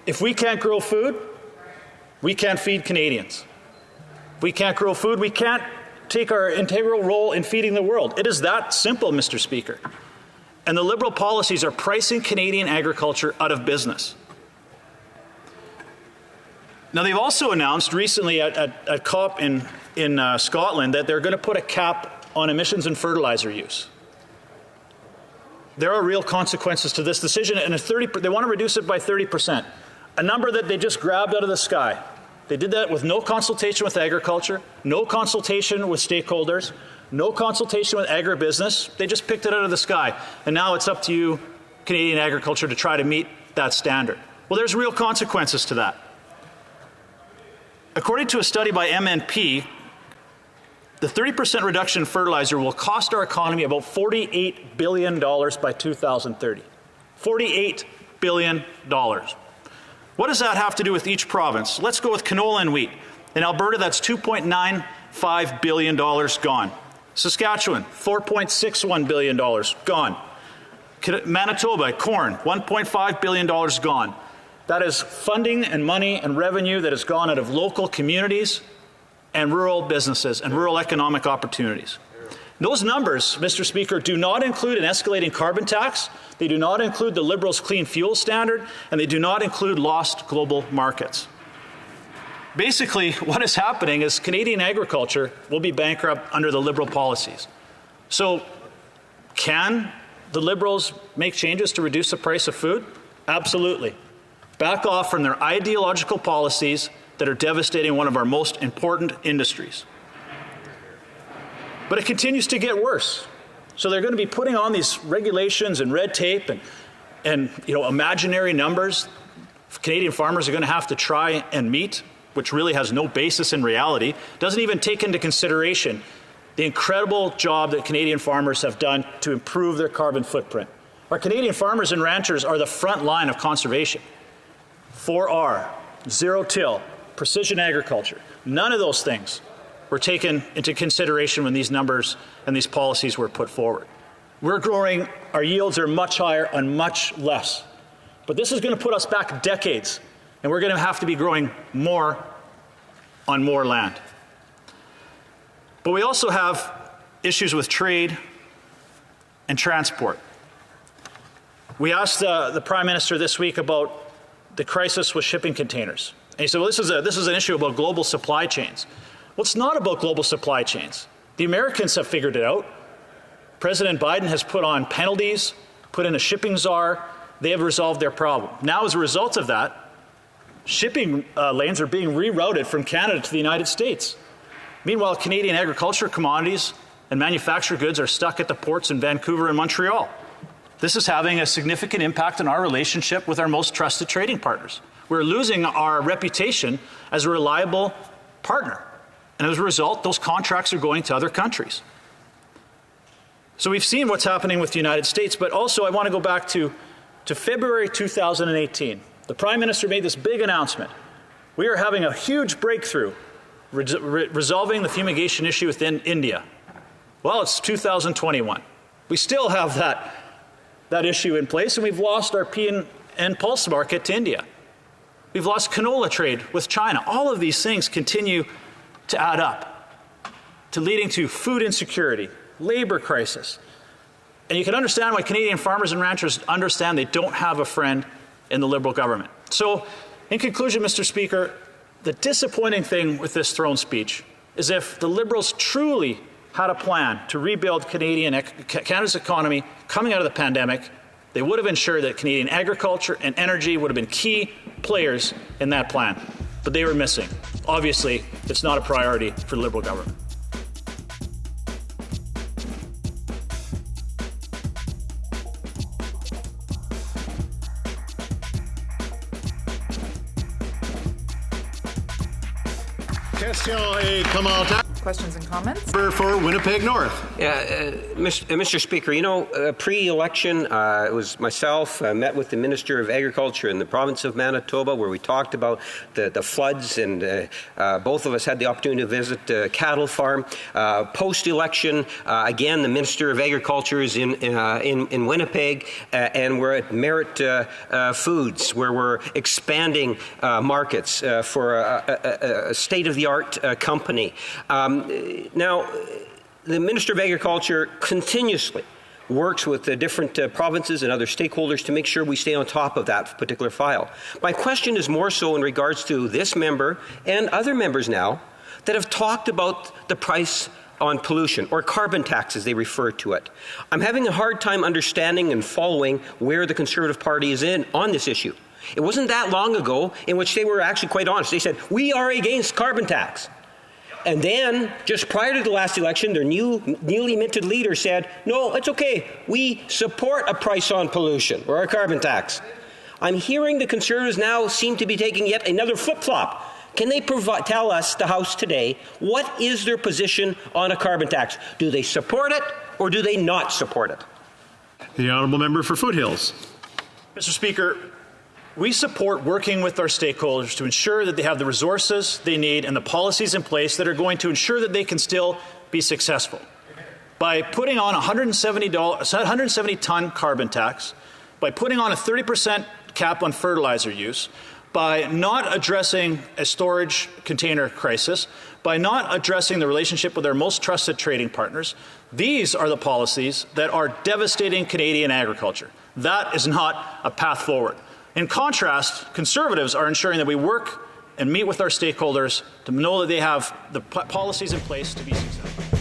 If we can't grow food, we can't feed Canadians. If we can't grow food, we can't take our integral role in feeding the world. It is that simple, Mr. Speaker. And the Liberal policies are pricing Canadian agriculture out of business. Now, they've also announced recently at COP in Scotland that they're going to put a cap on emissions and fertilizer use. There are real consequences to this decision, and they want to reduce it by 30%, a number that they just grabbed out of the sky. They did that with no consultation with agriculture, no consultation with stakeholders, no consultation with agribusiness. They just picked it out of the sky. And now it's up to you, Canadian agriculture, to try to meet that standard. Well, there's real consequences to that. According to a study by MNP, the 30% reduction in fertilizer will cost our economy about $48 billion by 2030. $48 billion. What does that have to do with each province? Let's go with canola and wheat. In Alberta, that's $2.95 billion gone. Saskatchewan, $4.61 billion gone. Manitoba, corn, $1.5 billion gone. That is funding and money and revenue that has gone out of local communities and rural businesses and rural economic opportunities. Those numbers, Mr. Speaker, do not include an escalating carbon tax, they do not include the Liberals' clean fuel standard, and they do not include lost global markets. Basically, what is happening is Canadian agriculture will be bankrupt under the Liberal policies. So, can the Liberals make changes to reduce the price of food? Absolutely. Back off from their ideological policies that are devastating one of our most important industries. But it continues to get worse. So they're going to be putting on these regulations and red tape and imaginary numbers Canadian farmers are going to have to try and meet, which really has no basis in reality, doesn't even take into consideration the incredible job that Canadian farmers have done to improve their carbon footprint. Our Canadian farmers and ranchers are the front line of conservation. 4R, zero-till, precision agriculture, none of those things were taken into consideration when these numbers and these policies were put forward. We're growing, our yields are much higher on much less. But this is going to put us back decades, and we're going to have to be growing more on more land. But we also have issues with trade and transport. We asked the Prime Minister this week about the crisis with shipping containers. And he said, well, this is an issue about global supply chains. Well, it's not about global supply chains. The Americans have figured it out. President Biden has put on penalties, put in a shipping czar. They have resolved their problem. Now, as a result of that, shipping lanes are being rerouted from Canada to the United States. Meanwhile, Canadian agriculture commodities and manufactured goods are stuck at the ports in Vancouver and Montreal. This is having a significant impact on our relationship with our most trusted trading partners. We're losing our reputation as a reliable partner. And as a result, those contracts are going to other countries. So we've seen what's happening with the United States, but also I want to go back to February 2018. The Prime Minister made this big announcement. We are having a huge breakthrough resolving the fumigation issue within India. Well, it's 2021. We still have that issue in place, and we've lost our pea and pulse market to India. We've lost canola trade with China. All of these things continue to add up, to leading to food insecurity, labor crisis. And you can understand why Canadian farmers and ranchers understand they don't have a friend in the Liberal government. So, in conclusion, Mr. Speaker, the disappointing thing with this throne speech is if the Liberals truly had a plan to rebuild Canada's economy coming out of the pandemic, they would have ensured that Canadian agriculture and energy would have been key players in that plan. But they were missing. Obviously, it's not a priority for the Liberal government. Question et commentaire. Questions and comments? For Winnipeg North. Mr. Speaker, pre-election, it was myself, met with the Minister of Agriculture in the province of Manitoba, where we talked about the floods, and both of us had the opportunity to visit a cattle farm. Post-election, again, the Minister of Agriculture is in Winnipeg, and we're at Merit Foods, where we're expanding markets for a state-of-the-art company. Now, the Minister of Agriculture continuously works with the different provinces and other stakeholders to make sure we stay on top of that particular file. My question is more so in regards to this member and other members now that have talked about the price on pollution, or carbon tax as they refer to it. I'm having a hard time understanding and following where the Conservative Party is in on this issue. It wasn't that long ago in which they were actually quite honest. They said, we are against carbon tax. And then, just prior to the last election, their newly minted leader said, no, it's okay. We support a price on pollution, or a carbon tax. I'm hearing the Conservatives now seem to be taking yet another flip-flop. Can they tell us, the House today, what is their position on a carbon tax? Do they support it, or do they not support it? The Honourable Member for Foothills. Mr. Speaker, we support working with our stakeholders to ensure that they have the resources they need and the policies in place that are going to ensure that they can still be successful. By putting on a 170-ton carbon tax, by putting on a 30% cap on fertilizer use, by not addressing a storage container crisis, by not addressing the relationship with our most trusted trading partners, these are the policies that are devastating Canadian agriculture. That is not a path forward. In contrast, Conservatives are ensuring that we work and meet with our stakeholders to know that they have the policies in place to be successful.